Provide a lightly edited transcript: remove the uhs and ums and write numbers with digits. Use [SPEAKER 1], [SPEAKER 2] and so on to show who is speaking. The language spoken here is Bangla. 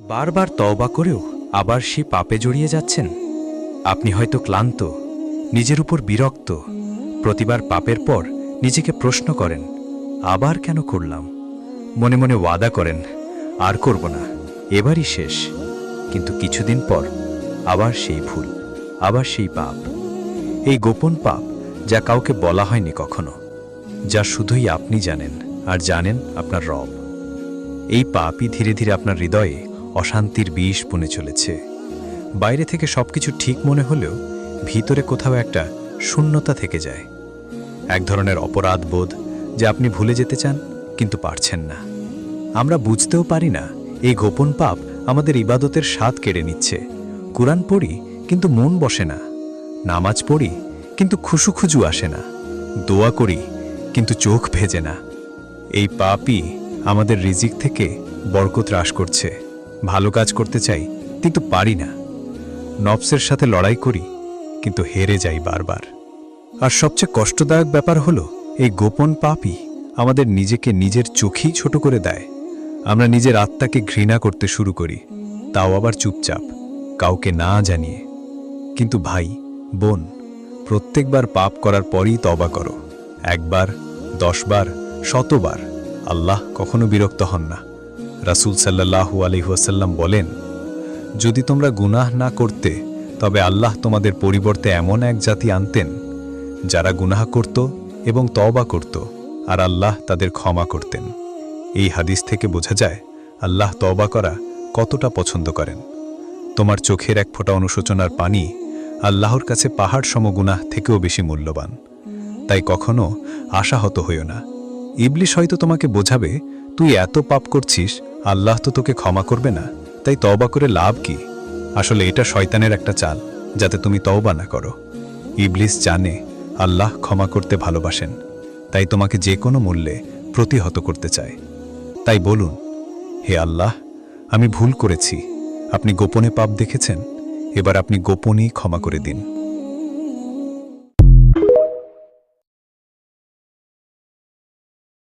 [SPEAKER 1] বারবার তওবা করেও আবার সেই পাপে জড়িয়ে যাচ্ছেন। আপনি হয়তো ক্লান্ত, নিজের উপর বিরক্ত, প্রতিবার পাপের পর নিজেকে প্রশ্ন করেন, আবার কেন করলাম? মনে মনে ওয়াদা করেন, আর করব না, এবারই শেষ। কিন্তু কিছুদিন পর আবার সেই ভুল, আবার সেই পাপ। এই গোপন পাপ যা কাউকে বলা হয়নি কখনো, যা শুধুই আপনি জানেন, আর জানেন আপনার রব। এই পাপই ধীরে ধীরে আপনার হৃদয়ে অশান্তির বিষ বুনে চলেছে। বাইরে থেকে সবকিছু ঠিক মনে হলেও ভিতরে কোথাও একটা শূন্যতা থেকে যায়। এক ধরনের অপরাধ বোধ, যে আপনি ভুলে যেতে চান কিন্তু পারছেন না। আমরা বুঝতেও পারি না এই গোপন পাপ আমাদের ইবাদতের স্বাদ কেড়ে নিচ্ছে। কুরআন পড়ি কিন্তু মন বসে না, নামাজ পড়ি কিন্তু খুশু আসে না, দোয়া করি কিন্তু চোখ ভেজে না। এই পাপই আমাদের রিজিক থেকে বরকত হ্রাস করছে। ভালো কাজ করতে চাই কিন্তু পারি না, নফসের সাথে লড়াই করি কিন্তু হেরে যাই বারবার। আর সবচেয়ে কষ্টদায়ক ব্যাপার হলো, এই গোপন পাপই আমাদের নিজেকে নিজের চোখেই ছোট করে দেয়। আমরা নিজের আত্মাকে ঘৃণা করতে শুরু করি, তাও আবার চুপচাপ, কাউকে না জানিয়ে। কিন্তু ভাই, বোন, প্রত্যেকবার পাপ করার পরই তওবা করো। একবার, 10 বার, 100 বার, আল্লাহ কখনো বিরক্ত হন না। রাসূল সাল্লাল্লাহু আলাইহি ওয়াসাল্লাম বলেন, যদি তোমরা গুনাহ না করতে তবে আল্লাহ তোমাদের পরিবর্তে এমন এক জাতি আনতেন যারা গুনাহ করত এবং তওবা করত, আর আল্লাহ তাদের ক্ষমা করতেন। এই হাদিস থেকে বোঝা যায় আল্লাহ তওবা করা কতটা পছন্দ করেন। তোমার চোখের এক ফোঁটা অনুশোচনার পানি আল্লাহর কাছে পাহাড় সম গুনাহ থেকেও বেশি মূল্যবান। তাই কখনো আশাহত হইও না। ইবলিশ হয়তো তোমাকে বোঝাবে, তুই এত পাপ করছিস, আল্লাহ তো তোকে ক্ষমা করবে না, তাই তওবা করে লাভ কি? আসলে এটা শয়তানের একটা চাল, যাতে তুমি তওবা না করো। ইবলিশ জানে আল্লাহ ক্ষমা করতে ভালোবাসেন, তাই তোমাকে যে কোনো মূল্যে প্রতিহত করতে চায়। তাই বলুন, হে আল্লাহ, আমি ভুল করেছি। আপনি গোপনে পাপ দেখেছেন, এবার আপনি গোপনেই ক্ষমা করে দিন।